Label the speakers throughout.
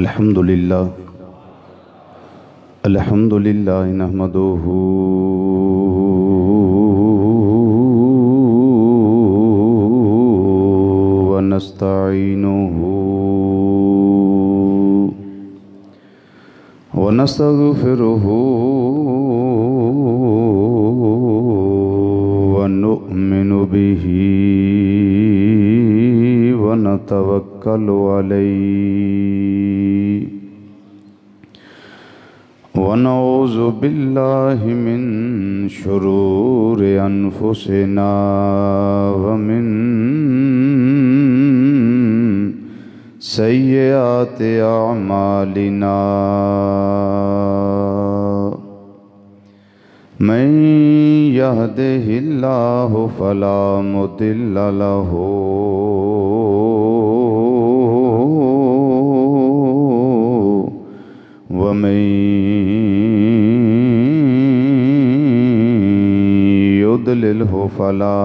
Speaker 1: الحمد لله نحمده ونستعينه ونستغفره ونؤمن به ونتوكل عليه ونعوذ بالله من شرور أنفسنا ومن سيئات أعمالنا من يهده الله فلا مضل له ومن يضلله فلا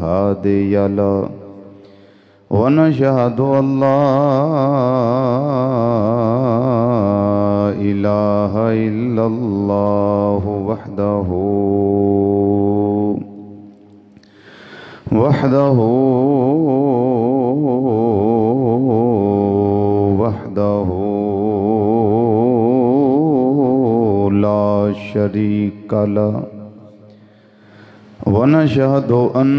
Speaker 1: هادي له ونشهد أن لا إله إلا الله وحده لا شريك له ونشهد أن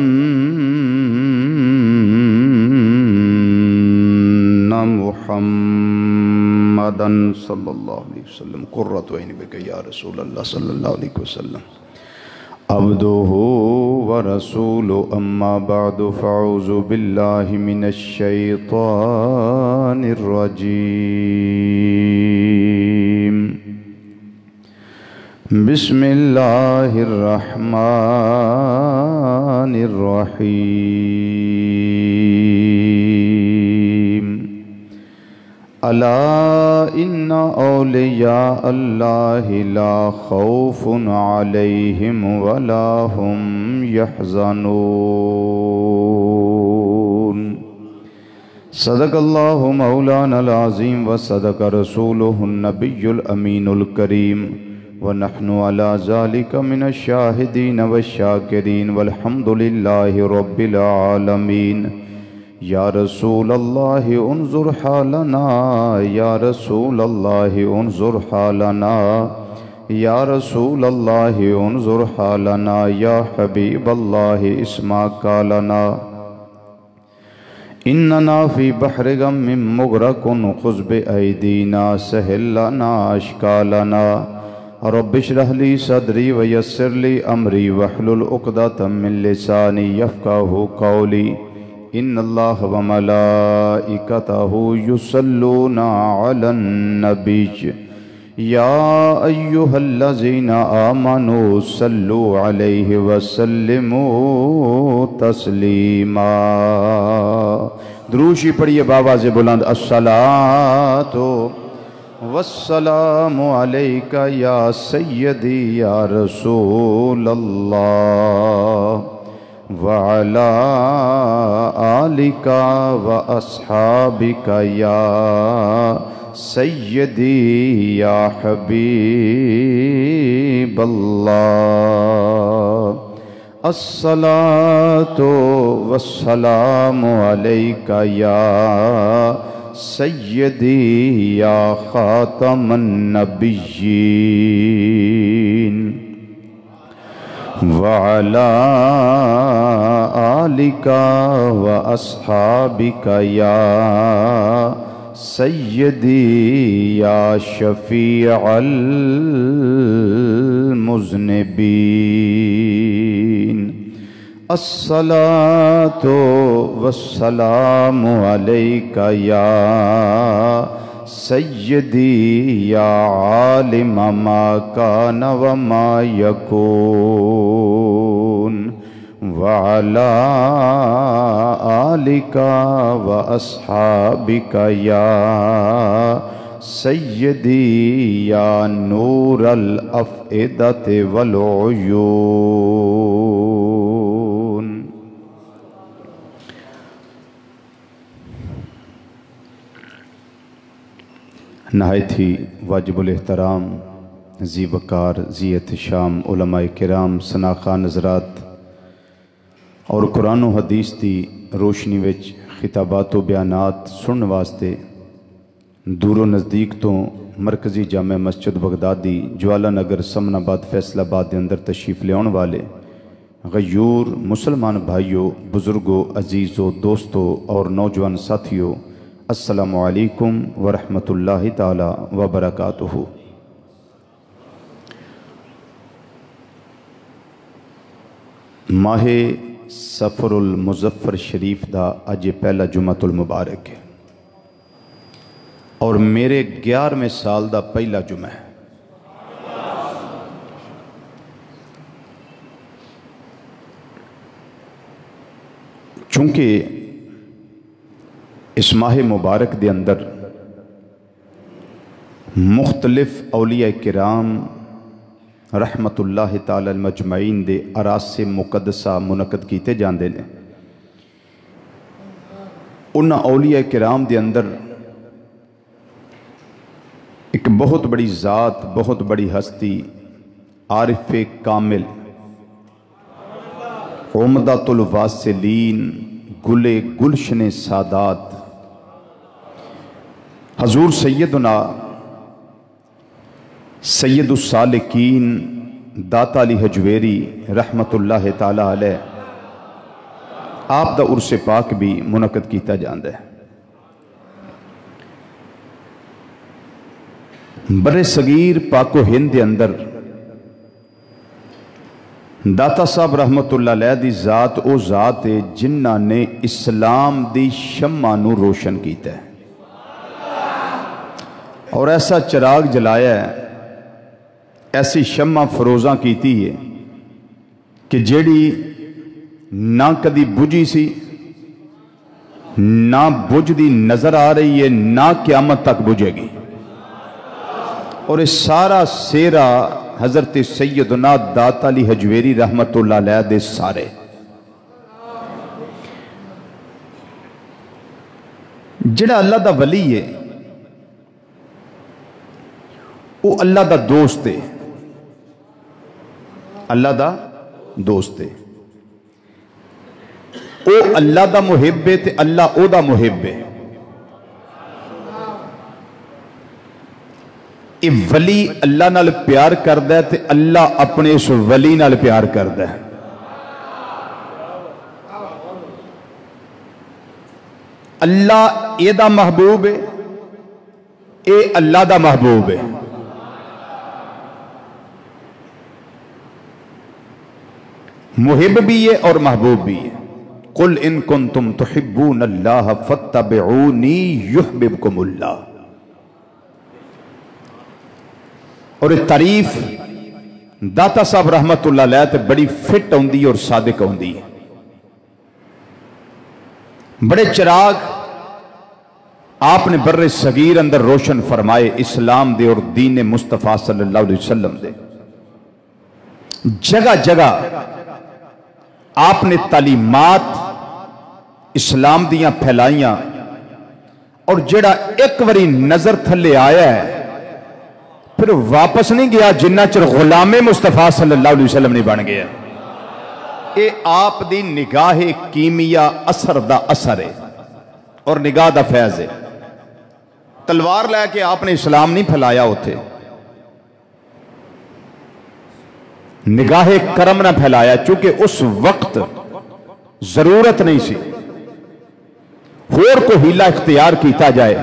Speaker 1: محمدًا صلى الله عليه وسلم قرة عين بك يا رسول الله صلى الله عليه وسلم عبده ورسوله أما بعد فأعوذ بالله من الشيطان الرجيم بسم الله الرحمن الرحيم ألا إن أولياء الله لا خوف عليهم ولا هم يحزنون صدق الله مولانا العظيم وصدق رسوله النبي الأمين الكريم ونحن على ذلك من الشاهدين والشاكرين والحمد لله رب العالمين یا رسول اللہ انظر حالنا یا رسول اللہ انظر حالنا یا رسول اللہ انظر حالنا یا حبیب اللہ اسمع قالنا اننا فی بحر غم مغرق خذ بأیدینا سہل لنا اشکالنا رب اشرح لی صدری ویسر لی امری واحلل عقدۃ من لسانی یفقہوا قولی ان اللہ وملائکتہ یصلون علی النبی یا ایہا الذین آمنوا صلوا علیہ وسلموا تسلیما دروشی پڑھیے بآواز بلند الصلاۃ والسلام علیکہ یا سیدی یا رسول اللہ وعلى آلك وأصحابك يا سيدي يا حبيب الله الصلاة والسلام عليك يا سيدي يا خاتم النبيين وعلى آلك وأصحابك يا سيدي يا شفيع المذنبين الصلاة والسلام عليك يا سيدي يا عالم ما كان وما يكون وعلى آلك وأصحابك يا سيدي يا نور الأفئدة والعيون. نہایت ہی واجب الاحترام ذی وقار ذی احتشام علماء کرام سناخان حضرات اور قرآن و حدیث دی روشنی وچ خطابات و بیانات سنن واسطے دور و نزدیک تو مرکزی جامع مسجد بغدادی جوالا نگر سمن آباد فیصل آباد دے اندر تشریف لیاؤن والے غیور مسلمان بھائیوں بزرگوں عزیزوں دوستوں اور نوجوان ساتھیوں السلام علیکم ورحمۃ اللہ تعالی وبرکاتہ۔ ماہ سفر المظفر شریف دا اج پہلا جمعۃ المبارک ہے اور میرے 11ویں سال دا پہلا جمعہ ہے۔ چونکہ اس ماہ مبارک دے اندر مختلف اولیاء کرام رحمت اللہ تعالی المجمعین دے اراس مقدسہ منعقد کیتے جاندے نے۔ ان اولیاء کرام دے اندر ایک بہت بڑی ذات بہت بڑی ہستی عارف کامل عمدۃ الواصلین گل گلشن سادات حضور سیدنا سید السالکین داتا علی حجویری رحمت اللہ تعالی علیہ آپ دا عرس پاک بھی منعقد کیتا جاندہ ہے۔ بر صغیر پاک و ہند دے اندر داتا صاحب رحمت اللہ علیہ دی ذات او ذات ہے جنہ نے اسلام دی شمع نو روشن کیتا ہے اور ایسا چراغ جلایا ہے، ایسی شمع فروزاں کیتی ہے کہ جیڑی نہ کدی بجھی سی نہ بجھ دی نظر آ رہی ہے نہ قیامت تک بجھے گی، اور اس سارا سیرا حضرت سیدنا داتا علی حجویری رحمت اللہ علیہ دے سارے جڑا اللہ دا ولی ہے وہ اللہ دا دوست ہے، اللہ دا دوست ہے، او اللہ دا محب ہے تے اللہ او دا محب ہے۔ یہ ولی اللہ نال پیار کردہ ہے تے اللہ اپنے اس ولی نال پیار کردہ ہے۔ اللہ اے دا محبوب ہے، اے اللہ دا محبوب ہے۔ محب بھی ہے اور محبوب بھی ہے۔ قل ان کنتم تحبون اللہ فاتبعونی یحببکم اللہ۔ اور تعریف داتا صاحب رحمت اللہ علیہ تے بڑی فٹ ہوندی اور صادق ہوندی ہے۔ بڑے چراغ آپ نے بر صغیر اندر روشن فرمائے اسلام دے اور دین مصطفیٰ صلی اللہ علیہ وسلم دے۔ جگہ جگہ آپ نے تعلیمات اسلام دیاں پھیلائیاں، اور جڑا ایک وری نظر تھلے آیا ہے پھر واپس نہیں گیا جنہ چر غلام مصطفیٰ صلی اللہ علیہ وسلم نہیں بن گیا۔ اے آپ دی نگاہ کیمیا اثر دا اثر ہے اور نگاہ دا فیض ہے۔ تلوار لے کے آپ نے اسلام نہیں پھیلایا ہوتے، نگاہ کرم نہ پھیلایا، چونکہ اس وقت ضرورت نہیں سی اور کو ہیلہ اختیار کیتا جائے۔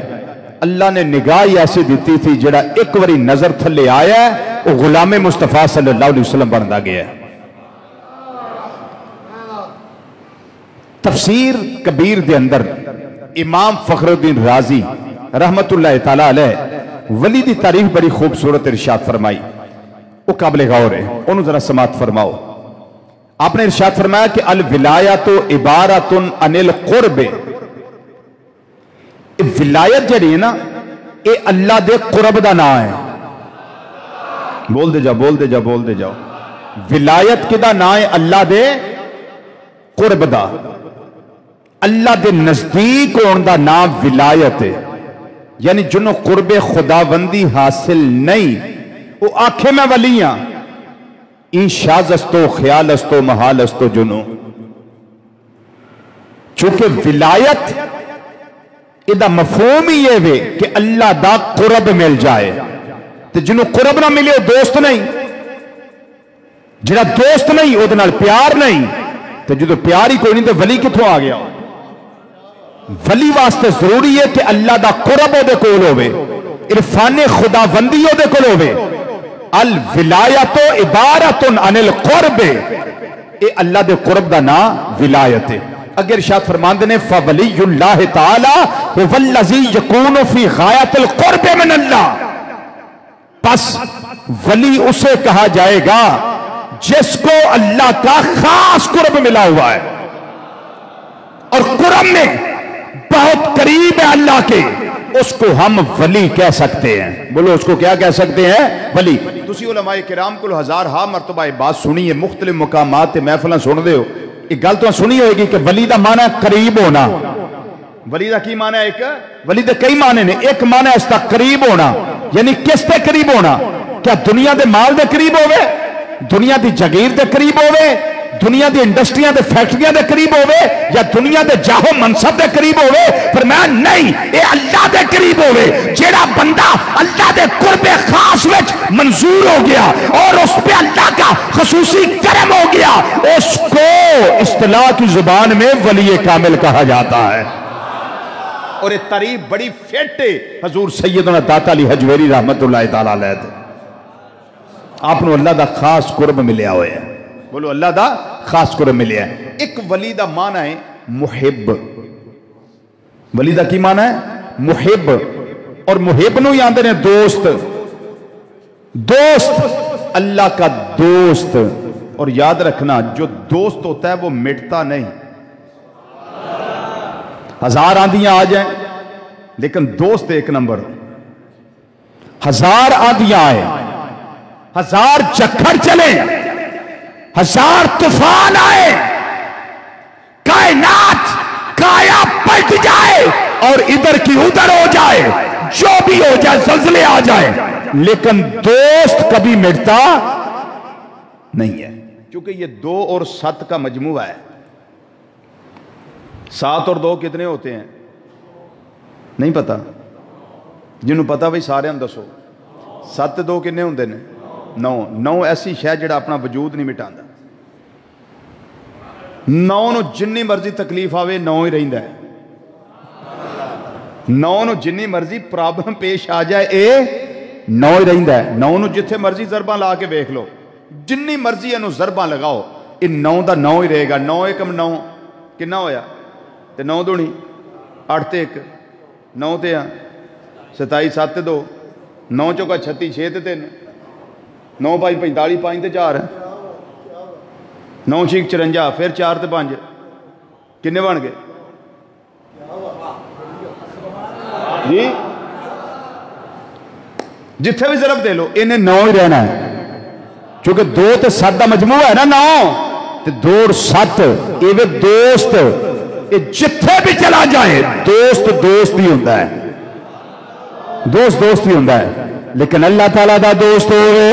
Speaker 1: اللہ نے نگاہ ایسی دیتی تھی جڑا ایک وری نظر تھلے آیا ہے وہ غلام مصطفیٰ صلی اللہ علیہ وسلم بندا گیا ہے۔ تفسیر کبیر دے اندر امام فخر الدین رازی رحمت اللہ تعالیٰ علیہ ولی دی تعریف بڑی خوبصورت ارشاد فرمائی، وہ قابل غور ہے، انہوں ذرا سماعت فرماؤ۔ آپ نے ارشاد فرمایا کہ الولایت عبارت عن القرب، ولایت جڑی ہے نا اے اللہ دے قرب دا نام ہے۔ بول دے جاؤ بول دے جاؤ بول دے جاؤ۔ ولایت کدا نام ہے اللہ دے قرب دا، اللہ دے نزدیک ہون دا نام ولایت ہے۔ یعنی جنہوں قرب خداوندی حاصل نہیں وہ آنکھیں میں ولی ہاں، این شاز استو خیال استو محال استو جنوں، چونکہ ولایت ادھا مفہوم ہی یہ وے کہ اللہ دا قرب مل جائے، تو جنہوں قرب نہ ملے وہ دوست نہیں، جنہا دوست نہیں وہ دنال پیار نہیں، تو جدو پیار ہی کوئی نہیں تو ولی کتھوں آ گیا؟ ولی واسطے ضروری ہے کہ اللہ دا قرب ہو دے کول ہوئے، عرفان خداوندی ہو دے کول ہوئے۔ الولایت عبارت عن القرب، اے اللہ دے قرب دا نا ولایت ہے۔ اگر ارشاد فرماندے نے فولی اللہ تعالی هو الذی یکون فی غایت القرب من اللہ، پس ولی اسے کہا جائے گا جس کو اللہ کا خاص قرب ملا ہوا ہے، اور قرب میں بہت قریب ہے اللہ کے، اس کو ہم ولی کہہ سکتے ہیں۔ بولو اس کو کیا کہہ سکتے ہیں؟ ولی۔ تسی علماء کرام کو ہزار ہاں مرتبہ بات سنی ہے، مختلف مقامات محفلیں سن دے ہو، ایک گل تو سنی ہوئے گی کہ ولی دا معنی قریب ہونا۔ ولی دا کی معنی ہے؟ ایک ولی دا کئی معنی نے، ایک معنی ہے اس دا قریب ہونا، یعنی کس دے قریب ہونا؟ کیا دنیا دے مال دے قریب ہوئے، دنیا دی جگیر دے قریب ہوئے، دنیا دی انڈسٹریاں دے فیکٹریاں دے قریب ہوئے، یا دنیا دے جاہو منصب دے قریب ہوئے؟ فرمایا نہیں، اے اللہ دے قریب ہوئے۔ جیڑا بندہ اللہ دے قرب خاص وچ منظور ہو گیا اور اس پہ اللہ کا خصوصی کرم ہو گیا، اس کو اصطلاح کی زبان میں ولی کامل کہا جاتا ہے۔ اور یہ تعریف بڑی فٹ ہے حضور سیدنا داتا علی حجویری رحمت اللہ تعالیٰ علیہ دے، آپ نے اللہ دا خاص قرب ملیا ہوئے ہیں۔ بولو اللہ دا خاص قرب ملیا ہے۔ ایک ولی دا معنی ہے محب، ولی دا کی معنی ہے؟ محب، اور محب نو یاندے نے دوست، دوست اللہ کا دوست۔ اور یاد رکھنا جو دوست ہوتا ہے وہ مٹتا نہیں، ہزار آندیاں آ جائیں لیکن دوست ایک نمبر، ہزار آندیاں آئے، ہزار چکر چلے، ہزار طوفان آئے، کائنات کایا پلٹ جائے اور ادھر کی ادھر ہو جائے، جو بھی ہو جائے، زلزلے آ جائے، لیکن دوست کبھی مٹتا نہیں ہے، کیونکہ یہ 2 اور 7 کا مجموعہ ہے۔ 7 اور 2 کتنے ہوتے ہیں؟ نہیں پتا؟ جنہوں پتا بھئی سارے ہم دسو۔ 7 2 کتنے ہوندے نے؟ 9۔ 9 ایسی شے جڑا اپنا وجود نہیں مٹاندا۔ 9 نو جنی مرضی تکلیف آوے 9 ہی رہندا ہے۔ 9 نو جنی مرضی پرابلم پیش آ جائے اے 9 ہی رہندا ہے۔ 9 نو جتھے مرضی ضرباں لا کے دیکھ لو، جنی مرضی انو ضرباں لگاؤ، اے 9 دا 9 ہی رہے گا۔ 9 ایکم 9 کنا ہویا؟ تے 9 دونی 8 تے 1 9 تے 27 7 تے 2 9 چوکا 36 6 تے 3 9 5 45 5 تے 4 9 6 54 پھر 4 تے 5 کنے بن گئے جی؟ جتھے بھی ضرب دے لو انہیں 9 ہی رہنا ہے، چونکہ 2 تے 7 دا مجموعہ ہے نا 9 تے 2 اور 7 ایوے دوست، جتھے بھی چلا جائے دوست دوست ہی ہوندہ ہے، دوست دوست ہی ہوندہ ہے۔ لیکن اللہ تعالیٰ دا دوست ہوئے،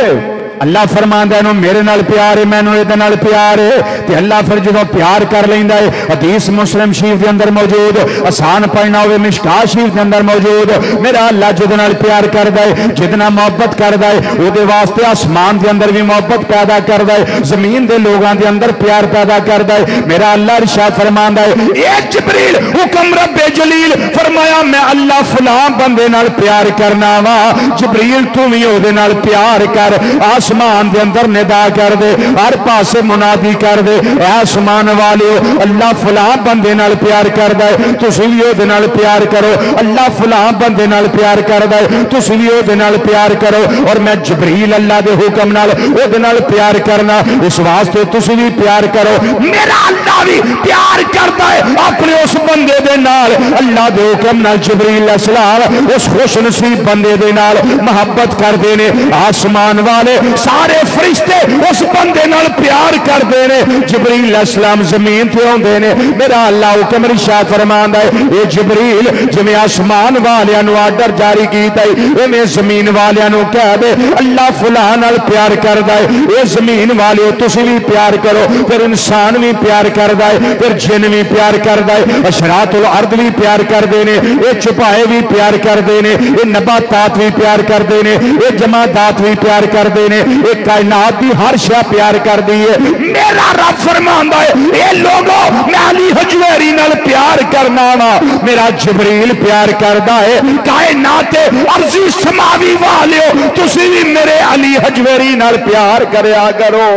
Speaker 1: اللہ فرماندہ ہے میرے نال پیار ہے، میں نے نال پیار ہے، تے اللہ پھر جدوں پیار کر لیندہ ہے۔ حدیث مسلم شریف دے اندر موجود، آسان پڑھنا ہوئے مشکاہ شریف دے اندر موجود، میرا اللہ جدوں نال پیار کر دے، جتنا محبت کر دے، وہ دے واسطے آسمان دے اندر بھی محبت پیدا کر دے، زمین دے لوگاں دے اندر پیار پیدا کر دے۔ میرا اللہ ارشاد فرماندہ ہے اے جبریل حکم رب جلیل، فرمایا میں اللہ فلاں بندے نال پیار کرنا وا، جبریل تو بھی او دے نال پیار کر، آسمان دے اندر ندا کر دے، ہر پاسے منادی کر دے، اے آسمان والے اللہ فلاں بندے نال پیار کر دے، تسی بھی او دے نال پیار کرو، اللہ فلاں بندے نال پیار کر دے، تسی بھی او دے نال پیار کرو، اور میں جبریل اللہ دے حکم نال او دے نال پیار کرنا، اس واسطے تسی بھی پیار کرو۔ میرا اللہ بھی پیار کرتا ہے اپنے اس بندے دے نال اللہ دے حکم نال جبریل علیہ السلام اس خوش نصیب بندے دے نال محبت کردے نے آسمان والے سارے فرشتے اس بندے نال پیار کردے نے جبریل علیہ السلام زمین تے ہوندے نے میرا اللہ حکم ارشاد فرماندا ہے اے جبریل جویں آسمان والیاں نو آرڈر جاری کیتا ہے ایویں زمین والیاں نو کہہ دے اللہ فلاں نال پیار کردا ہے اے زمین والے تسی بھی پیار کرو پھر انسان بھی پیار کردا ہے پھر جن بھی پیار کردا ہے اشراط الارض بھی پیار کردے نے اے چھپائے بھی پیار کردے نے اے نباتات بھی پیار کردے نے اے جمادات بھی پیار کردے نے اے کائنات بھی ہر شے پیار کردی ہے میرا رب فرماندا ہے اے لوگوں میں علی حجویری نال پیار کرنا وا میرا جبریل پیار کردا ہے کائنات ارضی سماوی والیو تسی بھی میرے علی حجویری نال پیار کریا کرو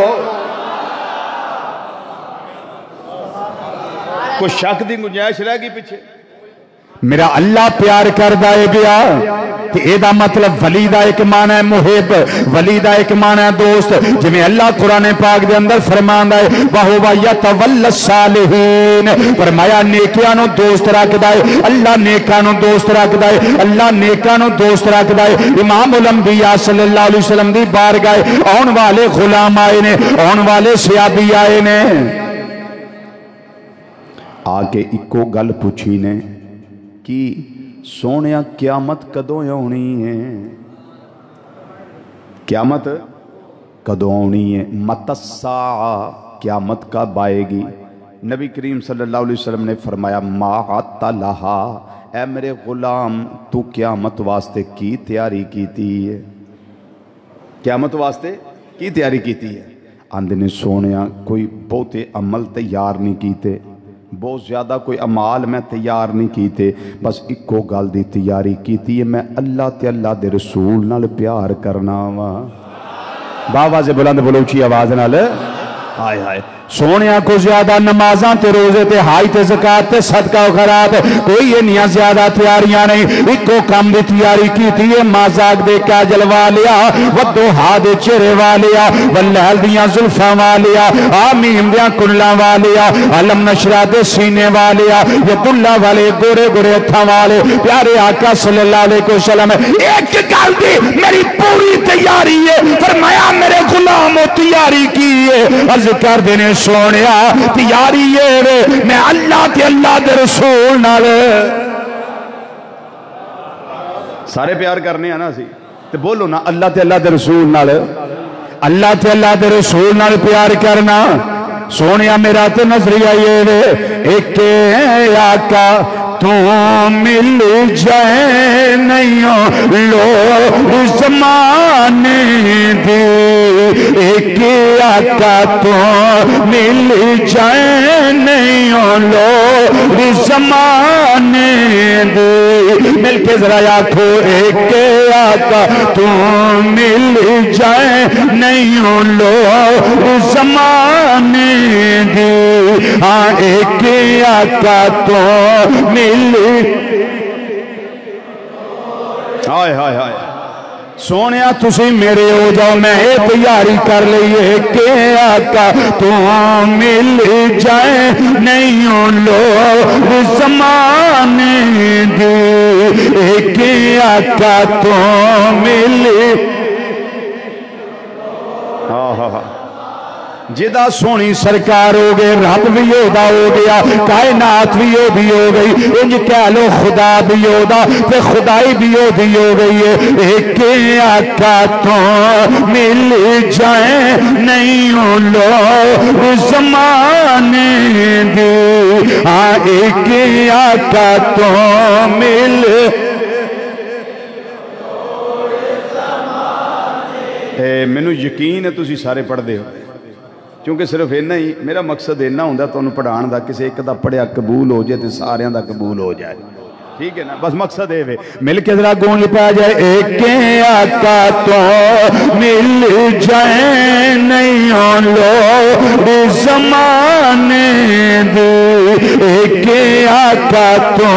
Speaker 1: کوئی شک دی گنجائش رہ گئی پیچھے میرا اللہ پیار کردا ہے گیا کہ اے دا مطلب ولی دا ایک معنی ہے محب ولی دا ایک معنی ہے دوست جویں اللہ قرآن پاک دے اندر فرماندا ہے وَهُوَ يَتَوَلَّى الصَّالِحِينَ فرمایا نیکیاں نو دوست رکھدا ہے اللہ نیکاں نو دوست رکھدا ہے اللہ نیکاں نو دوست رکھدا ہے امام الانبیاء صلی اللہ علیہ وسلم دی بارگاہ آن والے غلام آئے نے آن والے صحابی آئے نے آ کے اکو گل پوچھی نے کہ سونیا قیامت کدوں ہونی ہے قیامت کدوں ہونی ہے متی الساعہ قیامت کب آئے گی نبی کریم صلی اللہ علیہ وسلم نے فرمایا ما عدت لہا اے میرے غلام تو قیامت واسطے کی تیاری کیتی ہے قیامت واسطے کی تیاری کیتی ہے آندے نے سونیا کوئی بہتے عمل تیار نہیں کیتے بہت زیادہ کوئی عمال میں تیار نہیں کیتے بس اکو گل دی تیاری کیتی ہے میں اللہ تے اللہ دے رسول نال پیار کرنا وا باواز بلند بلوچی آواز نال ہائے ہائے سونیا کو زیادہ نمازاں تے روزے تے ہائی تے زکاة تے صدقہ و خیرات کوئی یہ نیا زیادہ تیاریاں نہیں اکو کم دی تیاری کیتی ہے مازاق دے کاجل والیا ودوہا دے چہرے والیا واللہل دیاں زلفاں والیا آمیم دیاں کنلاں والیا علم نشرہ دے سینے والیا ید اللہ والے گورے گورے اتھاں والے پیارے آقا صلی اللہ علیہ وسلم ایک گل دی میری پوری تیاری ہے فرمایا میرے غلام تیاری کی ہے عرض کر دینے سونیا تیاری ہے میں اللہ تے اللہ دے رسول نال سارے پیار کرنے ہیں نا سی تے بولو نا اللہ تے اللہ دے رسول نال اللہ تے اللہ دے رسول نال پیار کرنا سونیا میرا تے نظریہ یہ ایک آقا تو مل جائے نہیں لو زمانے دی ایک آقا تو مل جائے نہیں لو زمانے دی مل کے ذرا آنکھو ایک آقا تو مل جائے نہیں لو زمانے دی ہاں ایک آقا تو ہائے ہائے ہائے سونیا تسی میرے ہو جاؤ میں تیاری کر لئیے کہ آقا تو مل جائے نہیں لو زمانے دی ایک آقا تو مل جدہ سونی سرکار ہو گئے رب بھی ہودا ہو گیا کائنات بھی ہو گئی انج کہہ لو خدا بھی ہودا تے خدائی بھی ہو گئی ہے ایک آقا تو مل جائے نہیں لو زمانے دی ہاں ایک آقا تو مل مینوں یقین ہے تسی سارے پڑھ دے ہو کیونکہ صرف اینا ہی میرا مقصد اینا ہوندہ تو انہوں پڑھان دا کسی ایک دا پڑھیا قبول ہو جائے تو سارے دا قبول ہو جائے ٹھیک ہے نا بس مقصد ہے مل کے ذرا گون لپا جائے ایک آقا تو مل جائے نہیں لو زمانے دی ایک آقا تو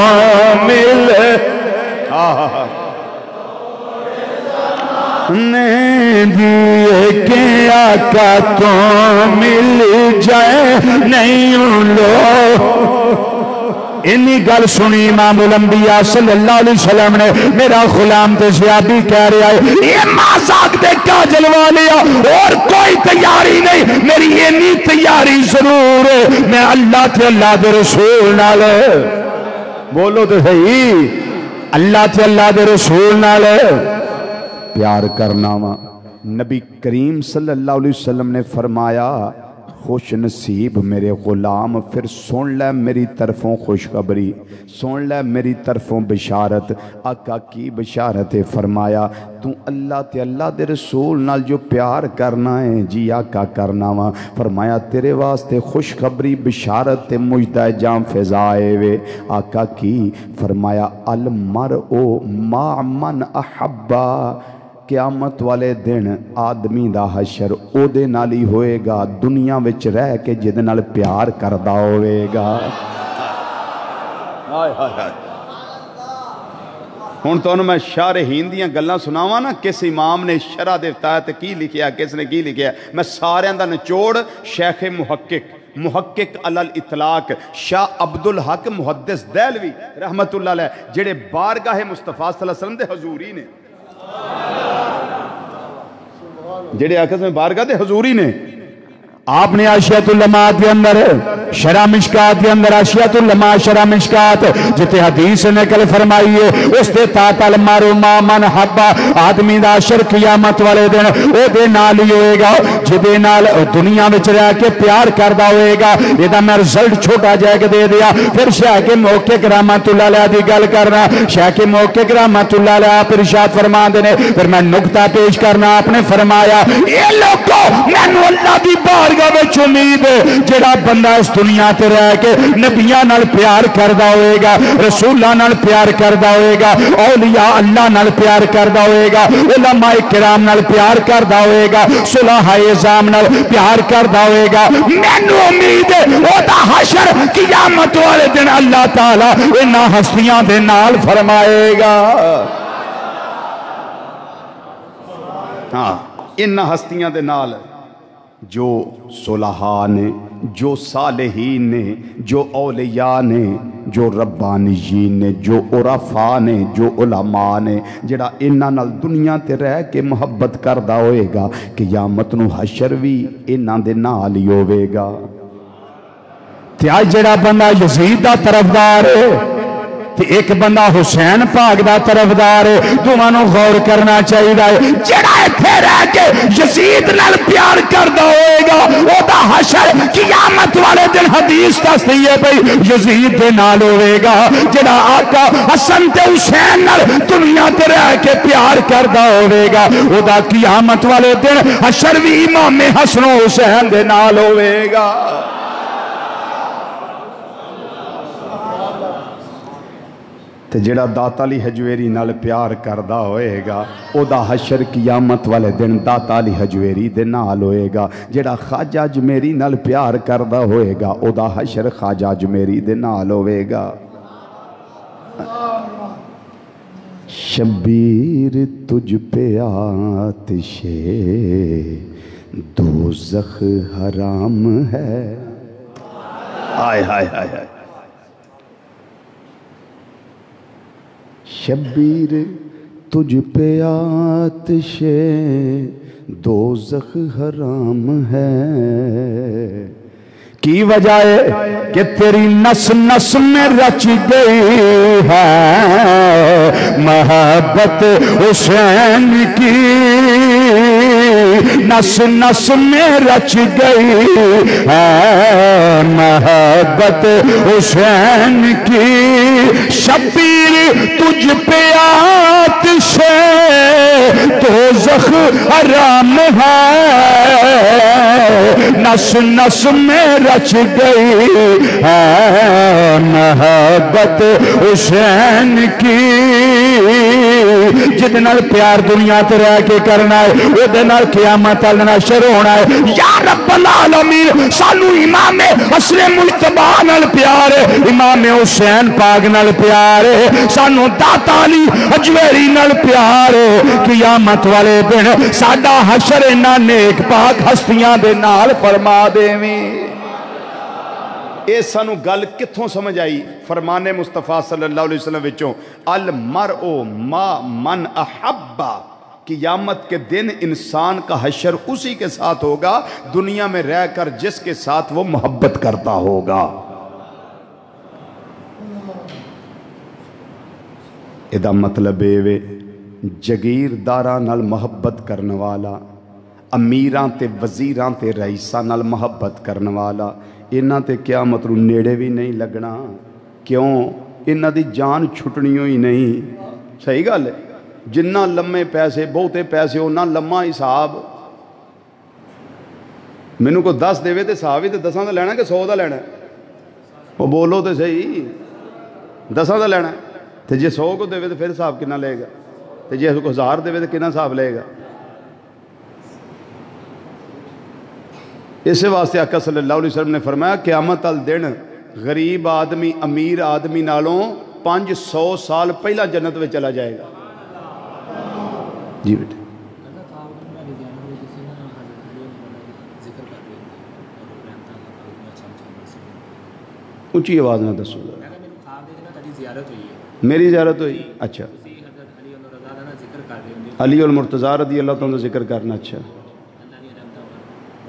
Speaker 1: مل دیئے کہ آقا تو مل جائے نہیں لو اینی گل سنی امام الانبیاء صلی اللہ علیہ وسلم نے میرا غلام تے صحابی کہہ رہا ہے یہ ماساک دے کاجل والیا اور کوئی تیاری نہیں میری اینی تیاری ضرور ہے میں اللہ تے اللہ دے رسول نال بولو تو صحیح اللہ تے اللہ دے رسول نال پیار کرنا وا نبی کریم صلی اللہ علیہ وسلم نے فرمایا خوش نصیب میرے غلام پھر سن لے میری طرفوں خوشخبری سن لے میری طرفوں بشارت آقا کی بشارت فرمایا تو اللہ تے اللہ دے رسول نال جو پیار کرنا ہے جی آقا کرنا وا فرمایا تیرے واسطے خوشخبری بشارت تے مجدہ جام فضائے وے آقا کی فرمایا المرء مع من احبا قیامت والے دن آدمی دا حشر او دے نالی ہوئے گا دنیا وچ رہ کے جدے نال پیار کردہ ہوئے گا ہون تو انہوں میں شارحین دیاں گلہ سناوا نا کس امام نے شرح دیتا ہے کی لکھیا کس نے کی لکھیا میں سارے اندہ نچوڑ شیخ محقق علی الاطلاق شاہ عبدالحق محدث دہلوی رحمت اللہ علیہ جڑے بارگاہ مصطفیٰ صلی اللہ علیہ وسلم دے حضوری نے جڑے آکس میں بارگاہ دے حضوری نے آپ نے عاشیت علماء کے اندر شرح مشکات کے اندر عاشیت علماء شرح مشکات جتے حدیث نکل فرمائیے اس دے تات المارو ما من حبا آدمی دا عشر قیامت والے دن او دے نال ہی ہوئے گا جدے نال دنیا میں رہ کے پیار کردہ ہوئے گا یہ دا میں رزلٹ چھوٹا جائے کے دے دیا پھر شاہ کے موقع رحمت اللہ علیہ دی گل کرنا شاہ کے موقع رحمت اللہ علیہ پر ارشاد فرما دینے پھر میں نکتہ پیش کرنا آپ نے فرمایا اے لوگو میں نو اللہ دی بار وچ امید جڑا بندہ اس دنیا تے رہ کے نبیاں نال پیار کردہ ہوئے گا رسولاں نال پیار کردہ ہوئے گا اولیاء اللہ نال پیار کردہ ہوئے گا علماء کرام نال پیار کردہ ہوئے گا صلحاء اعظام نال پیار کردہ ہوئے گا مینوں امید ہے او دا حشر قیامت والے دن اللہ تعالی انہاں ہستیاں دے نال فرمائے گا ہاں انہاں ہستیاں دے نال جو صلحاء نے جو صالحین نے جو اولیاء نے جو ربانیین نے جو عرفاء نے جو علماء نے جڑا انہاں نال دنیا تے رہ کے محبت کردہ ہوئے گا قیامت نو حشر بھی انہاں دے نال ہی ہوئے گا تے آج جڑا بندہ یزید دا طرفدار ہے ایک بندہ حسین پاک دا طرفدار ہے تمہانوں غور کرنا چاہیے جڑا ایتھے رہ کے یزید نال پیار کردہ ہوئے گا او دا حشر قیامت والے دن حدیث تصدیق ہے بھئی یزید دے نال ہوئے گا جڑا آقا حسن تے حسین نال دنیا تے رہ کے پیار کردہ ہوئے گا او دا قیامت والے دن حشر بھی امام حسن و حسین دے نال ہوئے گا تے جڑا داتا علی حجویری نال پیار کردہ ہوئے گا او دا حشر قیامت والے دن داتا علی حجویری دے نال ہوئے گا جڑا خواجہ اجمیری نال پیار کردہ ہوئے گا او دا حشر خواجہ اجمیری دے نال ہوئے گا شبیر تجھ پہ آتش دوزخ حرام ہے آئے ہائے ہائے ہائے شبیر تجھ پہ آتش دوزخ حرام ہے کی وجہ ہے کہ تیری نس نس میں رچ گئی ہے محبت حسین کی نس نس میں رچ گئی ہے محبت حسین کی شبیر تجھ پہ آتش دوزخ حرام ہے نس نس میں رچ گئی ہے محبت حسین کی جدنال پیار دنیا تے رہ کے کرنا ہے وہ دنال قیامت علنا شروع ہونا ہے یا رب العالمین سانو امام حسن مجتبہ نال پیار ہے امام حسین پاک نال پیار ہے سانو داتا علی حجویری نال پیار ہے قیامت والے دن ساڈا حشر انہاں نیک پاک ہستیاں دے نال فرما دیویں اے سانو گل کتھوں سمجھ آئی؟ فرمان مصطفیٰ صلی اللہ علیہ وسلم وچوں المرء ما من احبا، قیامت کے دن انسان کا حشر اسی کے ساتھ ہوگا دنیا میں رہ کر جس کے ساتھ وہ محبت کرتا ہوگا۔ ادا مطلب اے جگیرداراں نال محبت کرنے والا، امیراں تے وزیراں تے رئیساں نال محبت کرنے والا، انہاں تے قیامت نوں نیڑے بھی نہیں لگنا۔ کیوں؟ انہاں دی جان چھٹنیوں ہی نہیں۔ صحیح گل ہے، جنہ لمے پیسے بہتے پیسے انہاں لمہ حساب۔ مینوں کو 10 دے تے حساب ہی تے 10 دا لینا کہ 100 دا لینا؟ وہ بولو تے صحیح، 10 دا لینا تے جے 100 کو دے تے پھر حساب کنا لے گا؟ تے جے 1000 دے تے کنا حساب لے گا؟ اس واسطے آقا صلی اللہ علیہ وسلم نے فرمایا قیامت ال دن غریب آدمی امیر آدمی نالوں 500 سال پہلا جنت میں چلا جائے گا۔ جی بیٹے اونچی آواز نہ دسو، میری زیارت ہوئی؟ اچھا، علی المرتضیٰ رضی اللہ تعالیٰ ذکر کرنا۔ اچھا،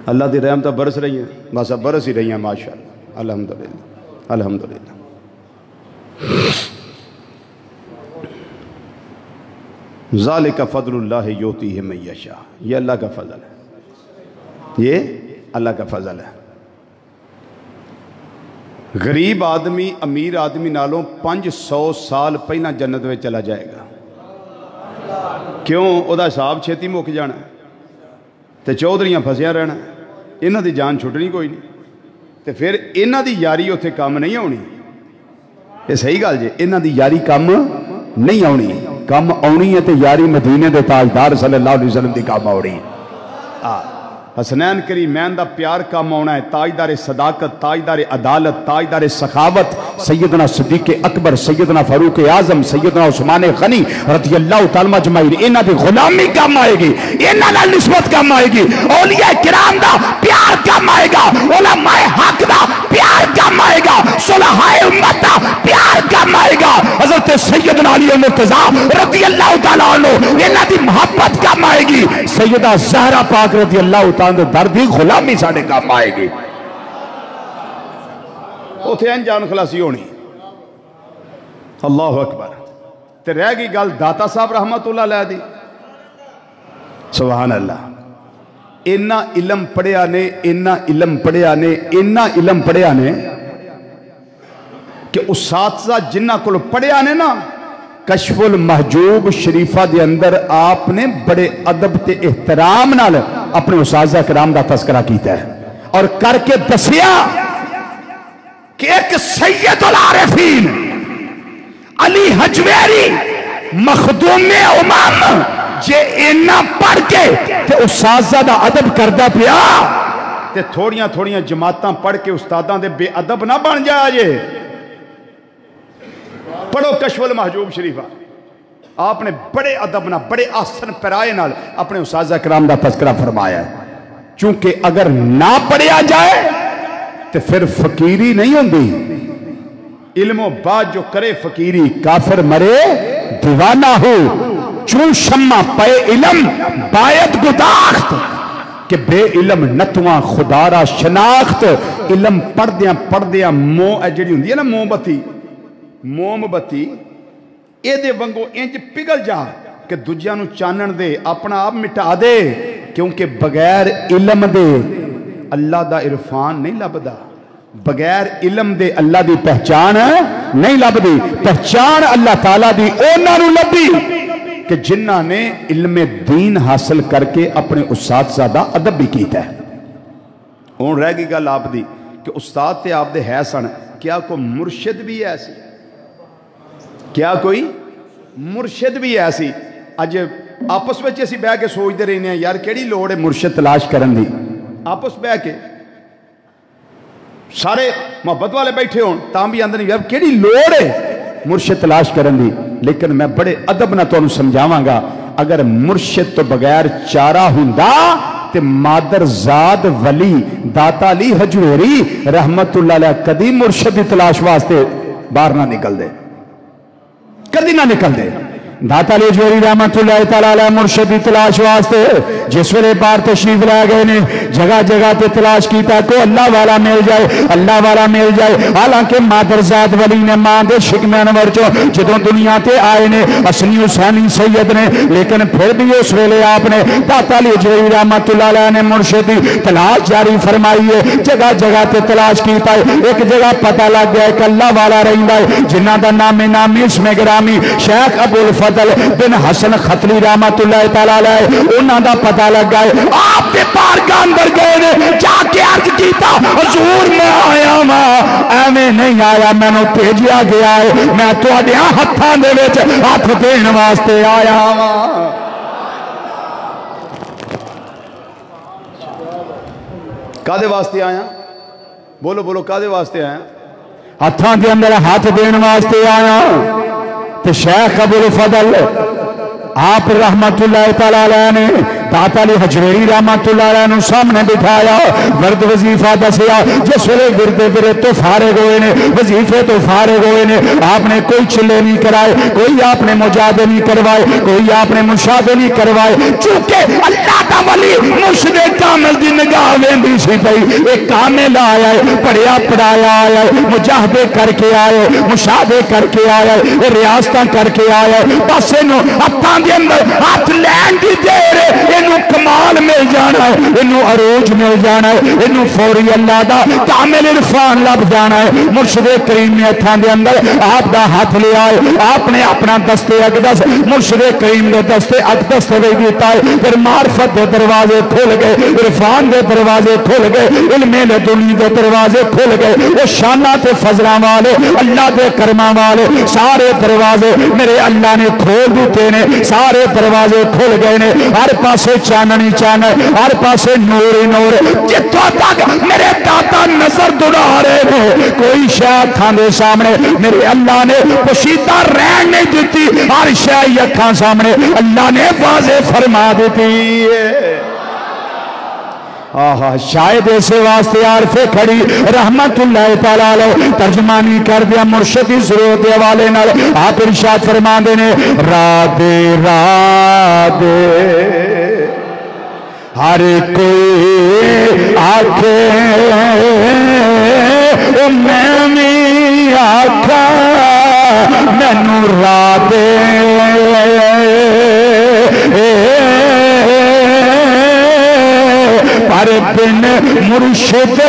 Speaker 1: اللہ دی رحمتہ برس رہی ہیں، بس اب برس ہی رہی ہیں ماشاءاللہ، الحمدللہ الحمدللہ۔ ذالک فضل اللہ یؤتیہ من یشاء، یہ اللہ کا فضل ہے، یہ اللہ کا فضل ہے۔ غریب آدمی امیر آدمی نالوں 500 سال پہنا جنت میں چلا جائے گا۔ کیوں؟ او دا حساب چھیتی مک جانا ہے تے چودھریاں پھسیاں رہنا ہے، انہاں دی جان چھٹنی کوئی نہیں، تے پھر انہاں دی یاری اتھے کام نہیں آنی۔ یہ صحیح گل جی، انہاں دی یاری کام نہیں آنی، کام آنی ہے تے یاری مدینے دے تاجدار صلی اللہ علیہ وسلم دی کام آنی۔ حسنین کریمین دا پیار کام آنا ہے، تاجدار صداقت، تاجدار عدالت، تاجدار سخاوت، سیدنا صدیق اکبر، سیدنا فاروق اعظم، سیدنا عثمان غنی رضی اللہ تعالیٰ مجمعین، انہاں دی غلامی کام آئے گی، انہاں دا نسبت کام آئے گی، اولیاء کرام دا پیار کام آئے گا، علماء حق دا پیار کام آئے گا، صلحاء امت دا پیار کام آئے گا، حضرت سیدنا علی مرتضیٰ رضی اللہ تعالیٰ عنہ انہاں دی محبت کام آئے گی، سیدہ زہرا پاک رضی اللہ تعالیٰ دردی غلامی ساڑھے کام آئے گی۔ اتھے انجان خلاصی ہونی۔ اللہ اکبر۔ تے رہ گئی گل داتا صاحب رحمت اللہ علیہ دی، سبحان اللہ، اینا علم پڑھیا نے، اینا علم پڑھیا نے، اینا علم پڑھیا نے کہ اساتذہ جنہ کل پڑھیا نے نا، کشف المحجوب شریفہ دے اندر آپ نے بڑے ادب تے احترام نال اپنے اساتذہ کرام دا تذکرہ کیتا ہے اور کر کے دسیا کہ ایک سید العارفین علی حجویری مخدوم امام جے اینا پڑھ کے تے اساتذہ دا ادب کردہ پیا تے تھوڑیاں تھوڑیاں جماعتاں پڑھ کے استاداں دے بے ادب نہ بن جائے جے۔ پڑھو کشف المحجوب شریفہ، آپ نے بڑے ادب نہ بڑے آسن پرائے نال اپنے اساتذہ کرام دا تذکرہ فرمایا ہے، چونکہ اگر نہ پڑھیا جائے تو پھر فقیری نہیں ہوندی، علم و بات جو کرے فقیری کافر مرے دیوانہ ہو، چون شمع پے علم باید گداخت کہ بے علم نتواں خدارا شناخت۔ علم پڑھ دیاں مو جڑی ہوندی ہے نا موم بتی اے دے ونگو انج پگل جا کہ دجیاں نو چانن دے اپنا آپ مٹا دے، کیونکہ بغیر علم دے اللہ دا عرفان نہیں لبدا، بغیر علم دے اللہ دی پہچان نہیں لبدی۔ پہچان اللہ تعالیٰ دی اونا نو لبی کہ جنہ نے علم دین حاصل کر کے اپنے اساتذہ دا ادب بھی کیتا ہے۔ اون رہ گئی گل آپ دی کہ استاد تے آپ دے ہے سن، کیا کوئی مرشد بھی ایسی؟ کیا کوئی مرشد بھی ایسی؟ اج آپس میں اسی بہ کے سوچ دے رہے ہیں یار کیڑی لوڑ ہے مرشد تلاش کرن دی، آپس بہ کے سارے محبت والے بیٹھے ہون تاں بھی اندر یار کیڑی لوڑ ہے مرشد تلاش کرن دی۔ لیکن میں بڑے ادب نہ تو سمجھاواں گا، اگر مرشد تو بغیر چارہ ہوندا تے مادر زاد ولی داتا علی حجویری رحمت اللہ علیہ کدی مرشد دی تلاش واسطے باہر نہ نکل دے، کدی نہ نکل دے۔ داتا علی حجویری رحمت اللہ تعالیٰ علیہ مرشد دی تلاش واسطے جس ویلے بار تشریف لے گئے نے جگہ جگہ تے تلاش کیتا کو اللہ والا مل جائے، اللہ والا مل جائے۔ حالانکہ مادر زاد ولی نے ماں دے شکم انور چو جدوں دنیا تے آئے نے حسنی حسینی سید نے، لیکن پھر بھی اس ویلے آپ نے داتا علی حجویری رحمت اللہ علیہ نے مرشد دی تلاش جاری فرمائی ہے، جگہ جگہ تے تلاش کیتا ہے۔ ایک جگہ پتہ لگ گیا کہ اللہ والا رہندا ہے جنہ دا نام نامی اسم گرامی شیخ ابو الفضل بن حسن خطلی رحمت اللہ تعالیٰ علیہ انہاں دا پتہ لگا ہے۔ آپ دے بارگاہ اندر گئے نے جا کے عرض کیتا حضور میں آیا ماں ایویں نہیں آیا، میں نو بھیجیا گیا ہے، میں تہاڈیاں ہتھاں دے وچ ہاتھ دین واسطے آیا ماں۔ کادے واسطے آیا؟ بولو بولو کادے واسطے آیا؟ ہتھاں دے اندر ہاتھ دین واسطے آیا۔ تو شیخ ابو الفضل آپ رحمت اللہ تعالیٰ علیہ نے داتا علی حجویری رحمت اللہ علیہ نے سامنے بٹھایا، ورد وظیفہ دسیا۔ جس ویلے ورد ورد تو فارغ ہوئے نے، وظیفے تو فارغ ہوئے نے، آپ نے کوئی چلے نہیں کرائے، کوئی آپ نے مجادے نہیں کروائے، کوئی آپ نے مشاہدے نہیں کروائے، چونکہ اللہ دا ولی مرشد کامل دی نگاہ ویندی سی پئی۔ ایک کامل آیا ہے، پڑھیا پڑھایا آیا ہے، مجاہدے کر کے آیا ہے، مشاہدے کر کے آیا ہے، ریاستاں کر کے آیا ہے، بس انہوں ہتھاں دے اندر ہاتھ لین دی دیر ہے، انہوں کمال مل جانا ہے، انہوں عروج مل جانا ہے، انہوں فوری اللہ دا کامل عرفان لب جانا ہے۔ مرشد کریم نے ہتھاں دے اندر آپ دا ہاتھ لے آئے، آپ نے اپنا دستے اقدس مرشد کریم دے دستے اقدس تے دیتا ہے، پھر معرفت دے دروازے کھل گئے، عرفان دے دروازے کھل گئے، علم لدنی دے دروازے کھل گئے، وہ شانہ تے فضلہ والے اللہ دے کرمہ والے سارے دروازے میرے اللہ نے کھول دیتے نے، سارے دروازے کھل گئے نے، ہر پاسے چاننی چانن، ہر پاسے نور ہی نور، جتوں تک میرے داتا نظر دوڑا رہے ہیں کوئی شاید کھانے سامنے میرے اللہ نے پوشیدہ رہن نہیں دیتی، ہر شاید اکھاں سامنے اللہ نے واضح فرما دیتی ہے۔ آہا شاید ایسے واسطے عارفے کھڑی رحمت اللہ تعالیٰ علیہ ترجمانی کر دیا مرشدی ضرورت والے نال آپ ارشاد فرما دینے رادے رادے ہر کوئی آکھے میں بھی آکھا مینوں رادے پر بن مرشد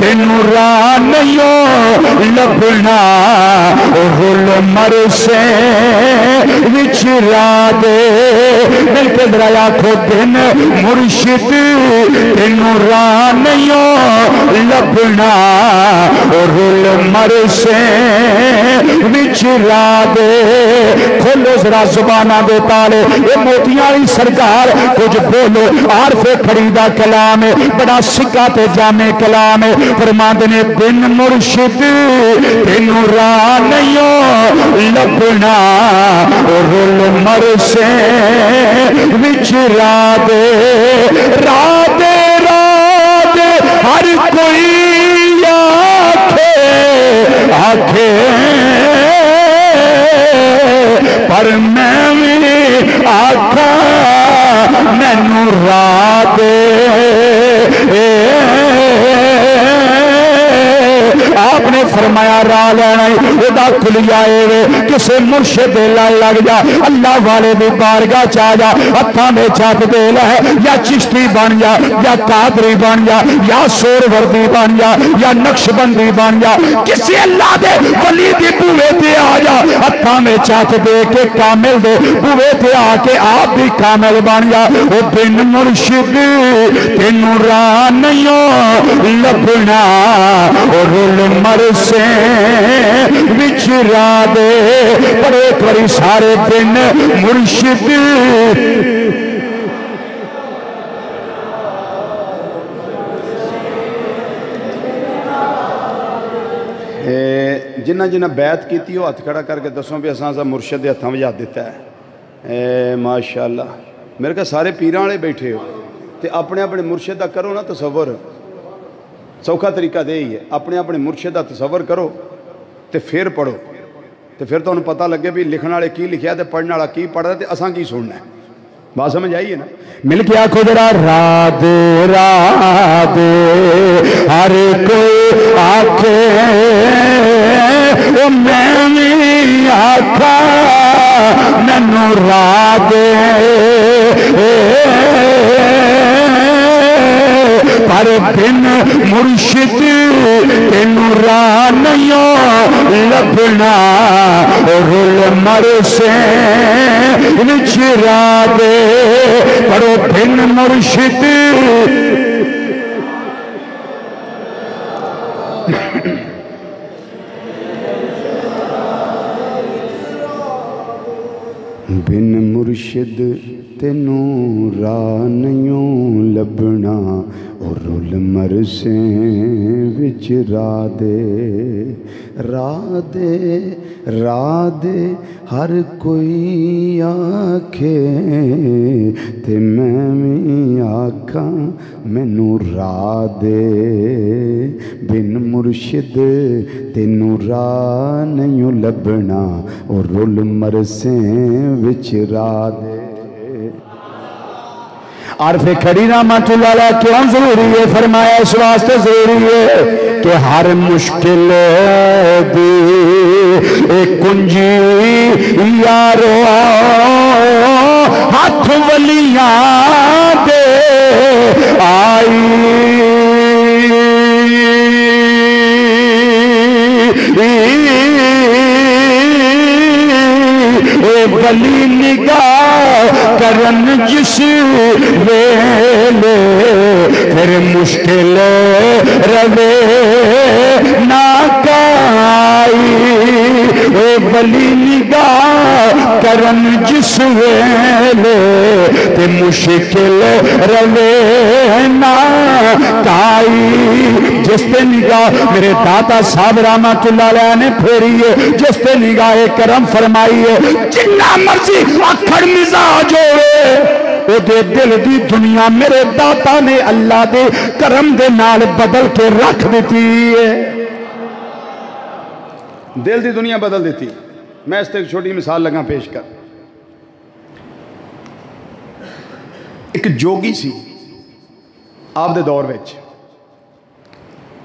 Speaker 1: تینوں راہ نہیں لبنا غل مرسے وچ راہ دے مل کے ذرا آکھو بن مرشد تینوں راہ نہیں لبنا غل مرسے وچ راہ دے کھولو ذرا زبانہ دے تالے یہ موتیاں والی سرکار کچھ بولو عارف کھڑیدہ کلام ہے بڑا سکہ تے جامع کلام ہے فرماندے نے بن مرشد تینوں راہ نہیں لبنا رول مرسے وچ راہ دے راہ دے راہ دے ہر کوئی آکھے پر میں بھی آکھا مینوں راہ دے آپ نے فرمایا راہ لینا ادا کھلیا ہے کسے مرشد لائے لگ جا اللہ والے دی بارگاہ چاہ جا ہتھاں میں چھت دے لے یا چشتی بن جا یا قادری بن جا یا سور وردی بن جا یا نقش بندی بن جا کسی اللہ دے ولی دی بوے تے آ جا ہتھاں میں چھت دے کے کامل دے بوے تے آ کے آپ بھی کامل بن جا او بن مرشد تینوں راہ نہیں لبنا اور مرسے وچ راہ دے بڑے کری سارے دن مرشد جنہ جنہ بیعت کیتی ہو ہاتھ کھڑا کر کے دسوں بھی اساں سا مرشد ہتھاں وجا دیتا ہے ماشاءاللہ میرے کہا سارے پیراں والے بیٹھے ہو تے اپنے اپنے مرشد دا کرو نا تصور. سوکھا طریقہ دے ہی ہے, اپنے اپنے مرشد دا تصور کرو تے پھر پڑھو, تے پھر تو انہوں پتہ لگے بھی لکھن والے کی لکھیا تے پڑھنے والا کی پڑھ رہا تے اساں کی سننا ہے. بات سمجھ آئی ہے نا؟
Speaker 2: مل کے آخو ذرا رادے رادے ہر کوئی آکھے او میں بھی آکھا مینوں رادے پر بن مرشد تینوں راہ نہیں لبنا رول مرسے وچ راہ دے پڑھو بن مرشد
Speaker 1: بن مرشد تینوں راہ نہیں لبنا اور رول مرسیں وچ راہ دے ہر کوئی آکھے تے میں بھی آکھاں مینوں راہ دے بن مرشد تینوں راہ نہیں لبنا اور رول مرسیں وچ راہ دے.
Speaker 2: عارف کھڑی رحمت اللہ علیہ کیوں ضروری ہے؟ فرمایا اس واسطے ضروری ہے کہ ہر مشکل دی ایک کنجی یارو ہاتھ ولیاں دے آئی ولی نگاہ کرن جس ویلے پھر مشکل روے نہ کائی ولی نگاہ کرن جس ویلے تے مشکل روے نہ کائی. جس تے نگاہ میرے داتا صاحب رحمت اللہ علیہ نے پھیری ہے, جس تے نگاہ کرم فرمائی ہے, جنہ مرضی اکھڑ مزاج ہوئے او دے دل دی دنیا میرے داتا نے اللہ دے کرم دے نال بدل کے رکھ دیتی ہے.
Speaker 1: دل دی دنیا بدل دیتی. میں اس تے ایک چھوٹی مثال لگا پیش کر. ایک جوگی سی آپ دے دور وچ,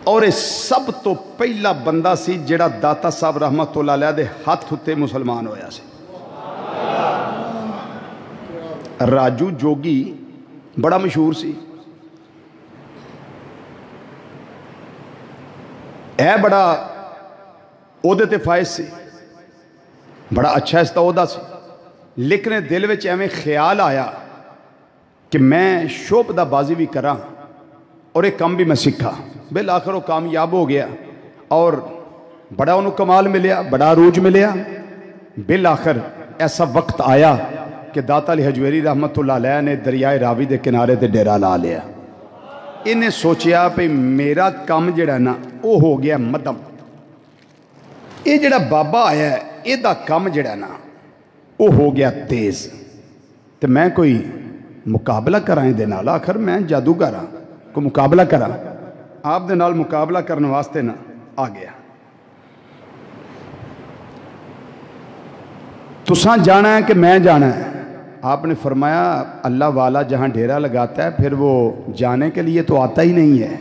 Speaker 1: اور سب تو پہلا بندہ سی جڑا داتا صاحب رحمت اللہ علیہ دے ہاتھ تے مسلمان ہویا سی. راجو جوگی بڑا مشہور سی, اے بڑا عہدے تے فائز سی, بڑا اچھا استعداد سی, لیکن دل وچ ایویں خیال آیا کہ میں شوبدہ بازی بھی کراں اور ایک کام بھی میں سیکھا. بالآخر وہ کامیاب ہو گیا اور بڑا انہوں کمال ملیا, بڑا عروج ملیا. بالآخر ایسا وقت آیا کہ داتا علی حجویری رحمت اللہ علیہ نے دریائے راوی دے کنارے تے ڈیرا لا لیا. انہیں سوچیا پہ میرا کام جڑا نا وہ ہو گیا مدم, یہ جڑا بابا آیا ہے یہ دا کام جڑا نا وہ ہو گیا تیز. تو میں کوئی مقابلہ کرائیں دے نال, آخر میں جادوگر ہاں, کوئی مقابلہ کرا. آپ دے نال مقابلہ کرنے واسطے نا آ گیا. تساں جانا ہے کہ میں جانا ہے؟ آپ نے فرمایا اللہ والا جہاں ڈیرا لگاتا ہے پھر وہ جانے کے لیے تو آتا ہی نہیں ہے.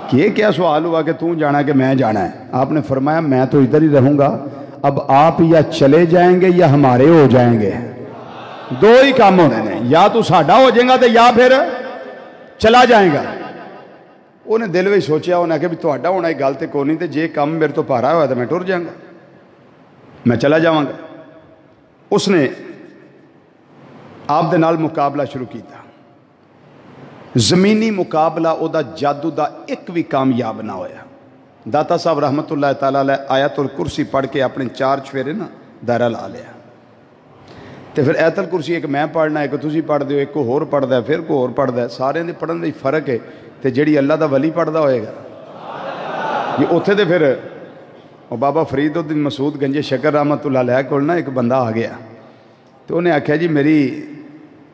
Speaker 1: کہ یہ کیا سوال ہوا کہ تم جانا ہے کہ میں جانا ہے؟ آپ نے فرمایا میں تو ادھر ہی رہوں گا, اب آپ یا چلے جائیں گے یا ہمارے ہو جائیں گے. دو ہی کام ہونے ہیں, یا تو ساڈا ہو جائے گا تو یا پھر چلا جائیں گا. انہیں دل میں سوچیا, انہیں کہ بھی تہاڈا ہونا ہی گل تے کوئی نہیں, تے جے کام میرے تو پارا ہوا تو میں ٹر جاؤں گا, میں چلا جاؤں گا. اس نے آپ دے نال مقابلہ شروع کیتا. زمینی مقابلہ او دا جادو دا ایک بھی کامیاب نہ ہویا. داتا صاحب رحمت اللہ تعالیٰ علیہ آیت الکرسی پڑھ کے اپنے 4 چفیرے نا دائرہ لا لیا. تے پھر آیت الکرسی ایک میں پڑھنا, ایک تسی پڑھ دیو, ایک کو ہور پڑھ دا ہے, پھر کو ہور پڑھ دا ہے. سارے دے پڑھن دے فرق ہے. تے جڑی اللہ دا ولی پڑھ دا ہوئے گا یہ اتھے دے پھر بابا فرید الدین مسعود گنج شکر رحمت اللہ علیہ کو نا ایک بندہ آ گیا. تو انہیں آکھیا جی میری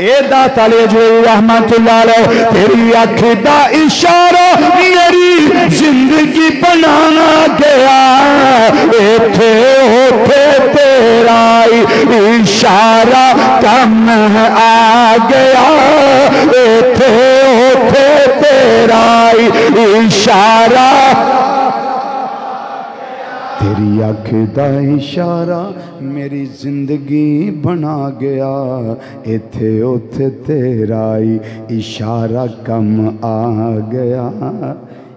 Speaker 2: اے داتا علی حجویری رحمت اللہ علیہ تیری اکھ دا اشارہ میری زندگی بنانا گیا ایتھے ہوتے تیرا اشارہ کم آ گیا ایتھے ہوتے تیرا اشارہ تیری آنکھ دا اشارہ میری زندگی بنا گیا ایتھے اوتھے تیرا اشارہ کم آ گیا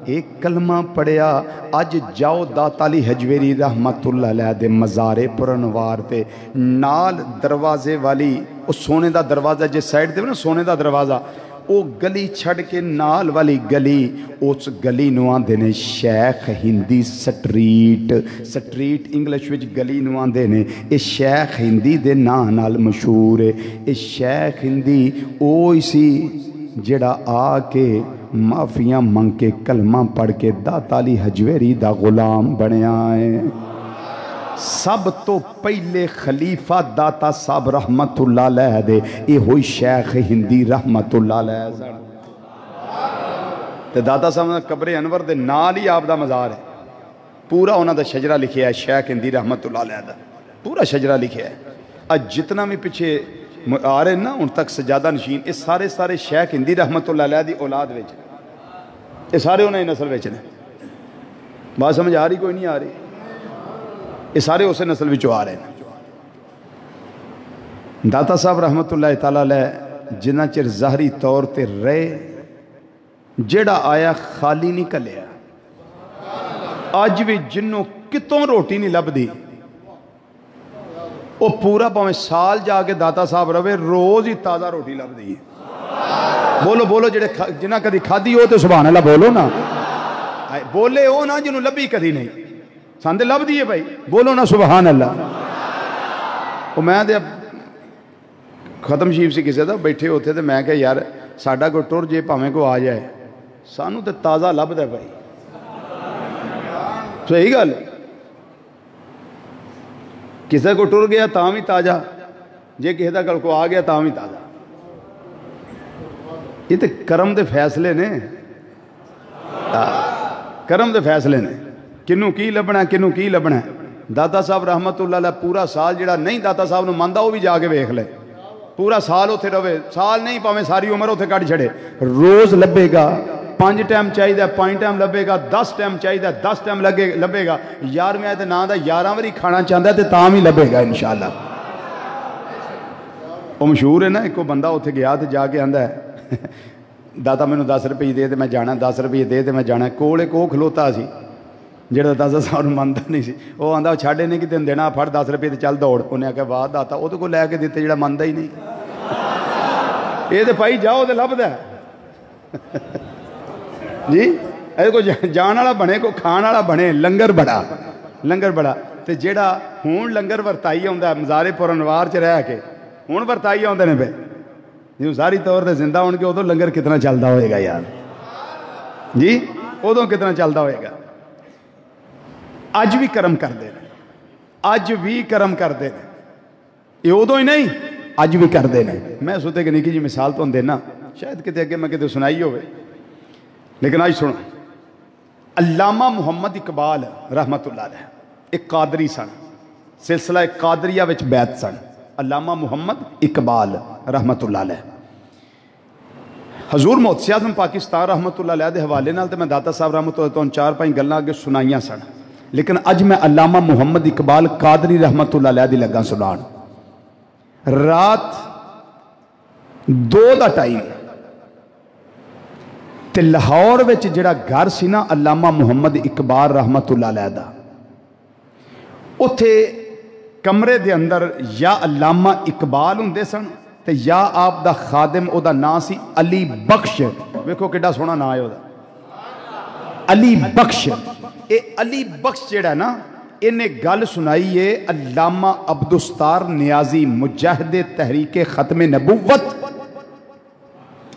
Speaker 2: ایک کلمہ پڑھیا اج جاؤ داتا علی حجویری رحمت اللہ علیہ دے مزارے پرنوار تے نال دروازے والی اس سونے دا دروازہ جس سائڈ دے نا سونے دا دروازہ او گلی چھڑ کے نال والی گلی اس گلی نوان دینے شیخ ہندی سٹریٹ سٹریٹ انگلش وچ گلی نوان دینے اس شیخ ہندی دے نال مشہور ہے اس شیخ ہندی او اسی جڑا آ کے معافیاں منگ کے کلمہ پڑھ کے داتا علی حجویری دا غلام بنیا ہے سب تو پہلے خلیفہ داتا صاحب رحمت اللہ علیہ دے یہ ہوئی شیخ ہندی رحمت اللہ علیہ تے داتا صاحب نے قبر انور دے نال ہی آپ دا مزار ہے پورا انہاں دا شجرہ لکھیا ہے شیخ ہندی رحمت اللہ علیہ دا پورا شجرہ لکھیا ہے اج جتنا بھی پیچھے آ رہے نا ان تک سجادہ نشین اس سارے شیخ ہندی رحمت اللہ علیہ دی اولاد ویچ یہ سارے انہیں نسل ویچ نے بات سمجھ آ رہی کوئی نہیں آ رہی یہ سارے اسے نسل وچوں آ رہے ہیں داتا صاحب رحمت اللہ تعالیٰ علیہ جنہ چر ظاہری طور تے رہے جیڑا آیا خالی نہیں کلیا آج بھی جنوں کتوں روٹی نہیں لب دی وہ پورا پاویں سال جا کے داتا صاحب روے روز ہی تازہ روٹی لب دی بولو بولو جنہ کدی کھادی ہو تو سبحان اللہ بولو نا بولے ہو نا جنوں لبی کدی نہیں ساندے لب دیئے بھائی بولو نا سبحان اللہ وہ میں دے اب ختم شیف سے کسے تھا بیٹھے ہوتے تھے میں کہ یار ساڑھا کو ٹور جے پاویں کو آ جائے سانو تے تازہ لب دے بھائی صحیح گل کسے کو ٹور گیا تاں بھی تازہ جے کسے دا کل کو آ گیا تاں بھی تازہ یہ تے کرم دے فیصلے نے کرم دے فیصلے نے کنوں کی لبنا ہے کنوں کی لبنا ہے داتا صاحب رحمت اللہ علیہ پورا سال جڑا نہیں داتا صاحب نے ماندہ وہ بھی جا کے ویکھ لے پورا سال ہوتے روے سال نہیں پاویں ساری عمر ہوتے کٹ چھڑے روز لبے گا 5 ٹائم چاہیے 5 ٹائم لبے گا 10 ٹائم چاہیے 10 ٹائم لبے گا 11ویں آئے تے نا دا 11 واری کھانا چاہتا ہے تے تاں ہی لبے گا انشاءاللہ وہ مشہور ہے نا ایک بندہ ہوتے گیا تے جا کے آندا ہے داتا میں نے 10 روپے دے تے میں جانا 10 روپے دے تے میں جانا کولے کو کھلوتا سی جڑا داتا صاحب مانتا نہیں سی وہ آندا چھاڑے نہیں کہ تین دینا پھڑ 10 روپے تے چل دوڑ انہیں آکھا واہ داتا وہ تو کو لے کے دیتے جڑا مانتا ہی نہیں یہ تے پائی جاؤ تے لب دا جی اے کو جان والا بنے کو کھان والا بنے لنگر بڑا تے جڑا ہون لنگر ورتائی ہوندا ہے مزارے پرانوار چ رہ کے ہون ورتائی ہوندے نے پے جو ساری طور تے زندہ ہون کے ادوں لنگر کتنا چلدا ہوئے گا یار جی ادوں کتنا چلدا ہوئے گا اج بھی کرم کر دے اج بھی کرم کر دے یہ ادو ہی نہیں اج بھی کر دے میں سوتے کہ نکی جی مثال تو دینا شاید کتے اگے میں کتے سنائی ہوئے لیکن آج سنو علامہ محمد اقبال رحمت اللہ علیہ ایک قادری سن سلسلہ قادریہ وچ بیعت سن علامہ محمد اقبال رحمت اللہ علیہ حضور محدث اعظم پاکستان رحمت اللہ علیہ دے حوالے نال تے میں داتا صاحب رحمت اللہ علیہ 4-5 گلاں اگے سنائیاں سن لیکن اج میں علامہ محمد اقبال قادری رحمت اللہ علیہ دی لگا سنان رات 2 دا ٹائم تے لاہور وچ جڑا گھر سی نا علامہ محمد اقبال رحمت اللہ علیہ دا اتھے کمرے دے اندر یا علامہ اقبال ہوندے سن تے یا آپ دا خادم او دا نام سی علی بخش ویکھو کیڈا سونا نام ہے او دا علی بخش اے علی بخش جڑا نا انہیں گل سنائی ہے علامہ عبدالستار نیازی مجاہد تحریک ختم نبوت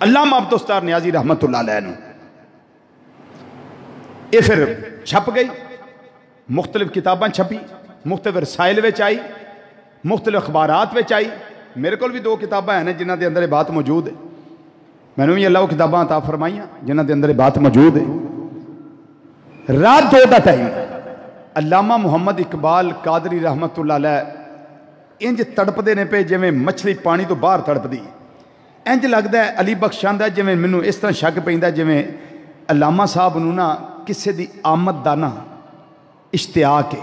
Speaker 2: علامہ عبدالستار نیازی رحمت اللہ علیہ نے یہ پھر چھپ گئی مختلف کتاباں چھپی مختلف رسائل وچ آئی مختلف اخبارات وچ آئی
Speaker 1: میرے کو بھی 2 کتاباں ہیں جنہاں دے اندر یہ بات موجود ہے. میں نے بھی اللہ وہ کتاباں عطا فرمائیاں جنہاں دے اندر یہ بات موجود ہے. رات 2 دا ٹائم علامہ محمد اقبال قادری رحمت اللہ علیہ انج تڑپ دینے پہ جویں مچھلی پانی تو باہر تڑپ دی. انج لگدا ہے علی بخش آندا جویں مینوں اس طرح شک پیندا جویں علامہ صاحب نوں نا کسے دی آمد دا نا اشتیاق ہے,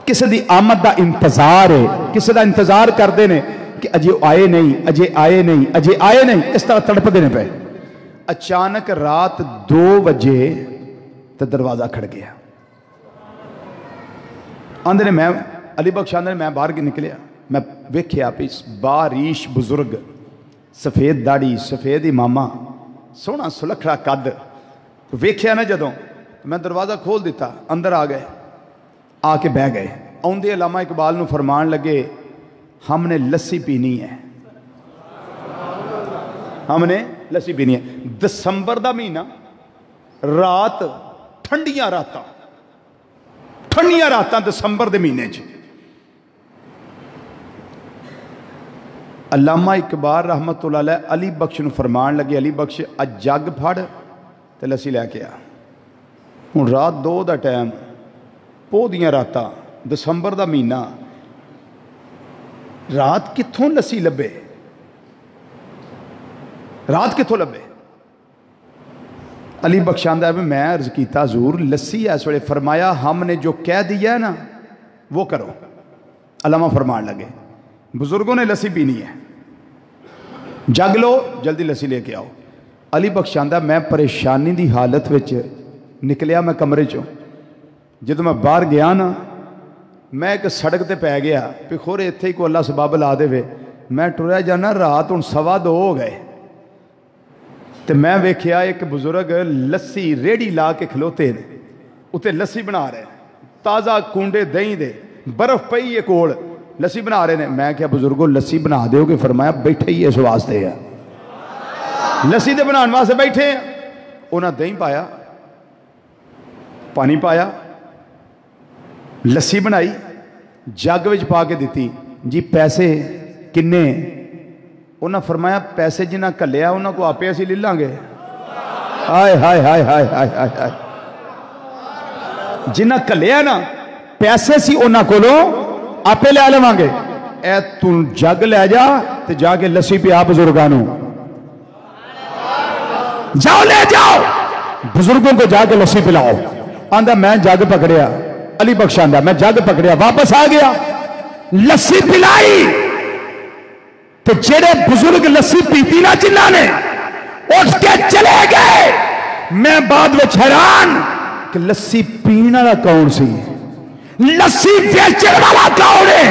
Speaker 1: کسے دی آمد دا انتظار ہے, کسے دا انتظار کردے نے کہ اجے آئے نہیں, اجے آئے نہیں, اجے آئے نہیں, اس طرح تڑپ دینے پہ. اچانک رات 2 بجے تو دروازہ کھڑ گیا. آندے نے میں علی بخش آندے نے میں باہر کے نکلیا, میں ویکھیا پیس باریش بزرگ, سفید داڑھی, سفید امامہ, سونا سلکھڑا قد. ویکھیا نا جدوں میں دروازہ کھول دیتا, اندر آ گئے, آ کے بہ گئے. آندے علامہ اقبال نو فرمان لگے ہم نے لسی پینی ہے, ہم نے لسی پینی ہے. دسمبر دا مہینہ, رات ٹھنڈیاں راتاں دسمبر دے مہینے چ. علامہ اقبال رحمت اللہ علیہ علی بخش نو فرمان لگے علی بخش اج جگ پھڑ تے لسی لے کے آ. ہن رات 2 دا ٹائم, پو دیاں راتاں, دسمبر دا مہینہ, رات کتھوں لسی لبے, رات کتھوں لبے. علی بخش آندا ہے میں عرض کیتا حضور لسی اس ویلے. فرمایا ہم نے جو کہہ دیا ہے نا وہ کرو. علامہ فرمان لگے بزرگوں نے لسی پینی ہے, جگ لو, جلدی لسی لے کے آؤ. علی بخش آندا میں پریشانی دی حالت وچ نکلیا میں کمرے چوں. جدوں میں باہر گیا نا میں ایک سڑک تے پہ گیا پہ خورے اتھے ہی کو اللہ سبب لا دے وے. میں ٹریا جانا رات ہن 2:15 ہو گئے تے میں ویکھیا ایک بزرگ لسی ریڑی لا کے کھلوتے نے, اتنے لسی بنا رہے, تازہ کونڈے دہی دے, برف پئی ہے کول, لسی بنا رہے نے. میں کیا بزرگوں لسی بنا دیو گے؟ فرمایا بیٹھے ہی اس واسطے ہے, لسی دے بنان واسطے بیٹھے ہیں. انہاں دہی پایا, پانی پایا, لسی بنائی, جگ وچ پا کے دیتی. جی پیسے کنے؟ انہاں فرمایا پیسے جنہاں کلیا انہاں کو آپے اسی لے لیں گے. ہائے ہائے ہائے ہائے ہائے ہائے ہائے, جنہاں کلیا نا پیسے سی انہاں کو لو آپے لے لواں گے. اے تو جگ لے جا تے جا کے لسی پیا بزرگانوں, جاؤ لے جاؤ بزرگوں کو جا کے لسی پلاؤ. آندہ میں جگ پکڑیا, علی بخش آندہ میں جگ پکڑیا, واپس آ گیا, لسی پلائی تو جڑے بزرگ لسی پیتی نہ جنہاں نے اٹھ کے چلے گئے. میں بعد وچ حیران کہ لسی پین والا کون سی, لسی بیچن والا کون ہے؟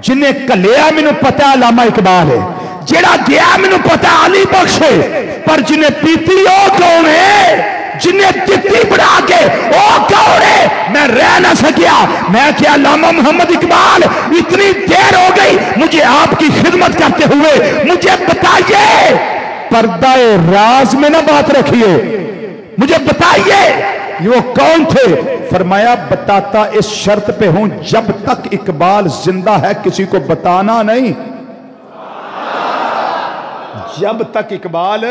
Speaker 1: جنہیں کلیا مینوں پتہ علامہ اقبال ہے, جڑا گیا مینوں پتہ علی بخش ہے, پر جنہیں پیتی وہ کون ہے؟ جنہیں دتی بڑھا کے وہ کون ہے؟ میں رہ نہ سکیا. میں کیا علامہ محمد اقبال اتنی دیر ہو گئی مجھے آپ کی خدمت کرتے ہوئے, مجھے بتائیے پردہ راز میں نہ بات رکھیے, مجھے بتائیے وہ کون تھے؟ فرمایا بتاتا اس شرط پہ ہوں جب تک اقبال زندہ ہے کسی کو بتانا نہیں. جب تک اقبال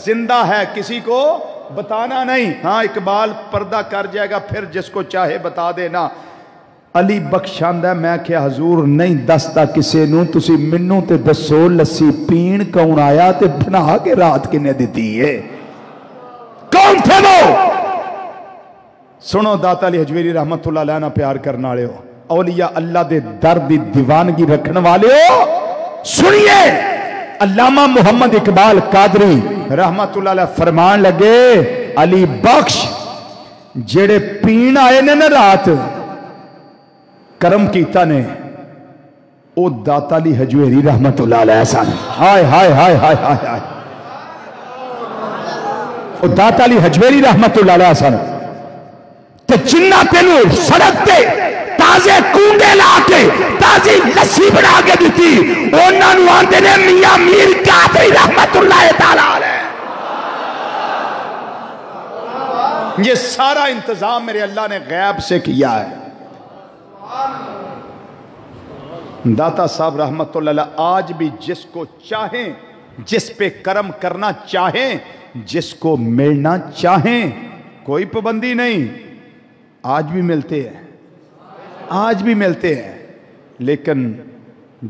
Speaker 1: زندہ ہے کسی کو بتانا نہیں. ہاں اقبال پردہ کر جائے گا پھر جس کو چاہے بتا دینا. علی بخشاندہ میں کہ حضور نہیں دستا کسے نو, تسی منوں تے دسو لسی پین کون آیا تے بنا کے رات کنے دیتی ہے, کون تھے وہ؟ سنو داتا علی حجویری رحمت اللہ علیہ پیار کرنا لے ہو, اولیاء اللہ دے درد دیوانگی رکھنے والے ہو. سنیے علامہ محمد اقبال قادری رحمت اللہ علیہ فرمان لگے علی بخش جڑے پین آئے نے نا رات کرم کیتا نے او داتا علی حجویری رحمت اللہ علیہ سان. ہائے ہائے ہائے ہائے ہائے ہائے, او داتا علی حجویری رحمت اللہ علیہ سان تے جنہ تینو سڑک تے تازے کونڈے لا کے تازی لسی بنا کے دیتی انہاں نو آندے نے میاں میر قادری رحمت اللہ تعالی علیہ. یہ سارا انتظام میرے اللہ نے غیب سے کیا ہے. داتا صاحب رحمت اللہ علیہ آج بھی جس کو چاہیں، جس پہ کرم کرنا چاہیں، جس کو ملنا چاہیں، کوئی پابندی نہیں، آج بھی ملتے ہیں، آج بھی ملتے ہیں۔ لیکن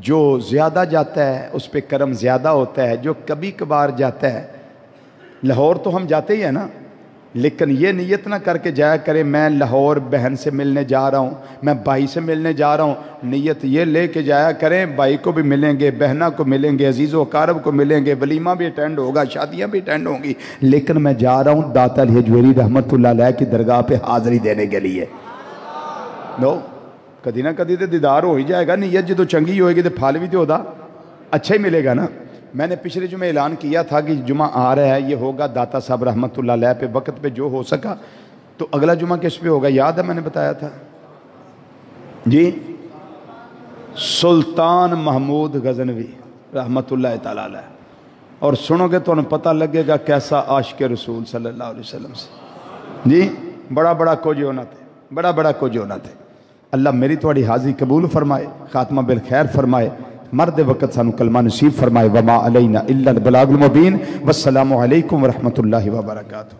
Speaker 1: جو زیادہ جاتا ہے اس پہ کرم زیادہ ہوتا ہے، جو کبھی کبھار جاتا ہے، لاہور تو ہم جاتے ہی ہیں نا، لیکن یہ نیت نہ کر کے جایا کرے میں لاہور بہن سے ملنے جا رہا ہوں، میں بھائی سے ملنے جا رہا ہوں، نیت یہ لے کے جایا کریں بھائی کو بھی ملیں گے، بہنہ کو ملیں گے، عزیز و اقارب کو ملیں گے، ولیمہ بھی اٹینڈ ہوگا، شادیاں بھی اٹینڈ ہوں گی، لیکن میں جا رہا ہوں داتا الحجویری رحمت اللہ علیہ کی درگاہ پہ حاضری دینے کے لیے۔ نو کدی نہ کدی تو دیدار ہو ہی جائے گا، نیت جدو چنگی ہوئے گی تو پھل بھی تو ہوتا اچھا ہی ملے گا نا۔ میں نے پچھلے جمعہ اعلان کیا تھا کہ جمعہ آ رہا ہے، یہ ہوگا داتا صاحب رحمت اللہ علیہ پہ، وقت پہ جو ہو سکا، تو اگلا جمعہ کس پہ ہوگا یاد ہے میں نے بتایا تھا جی؟ سلطان محمود غزنوی رحمت اللہ تعالی علیہ، اور سنو گے تو انہیں پتہ لگے گا کیسا عاشق رسول صلی اللہ علیہ وسلم سے جی، بڑا بڑا کچھ ہونا تھے، بڑا بڑا کچھ ہونا تھے۔ اللہ میری تھوڑی حاضری قبول فرمائے، خاتمہ بالخیر فرمائے، مرد وقت سانو کلمہ نصیب فرمائے۔ وما علینا الا البلاغ المبین، والسلام علیکم ورحمۃ اللہ وبرکاتہ۔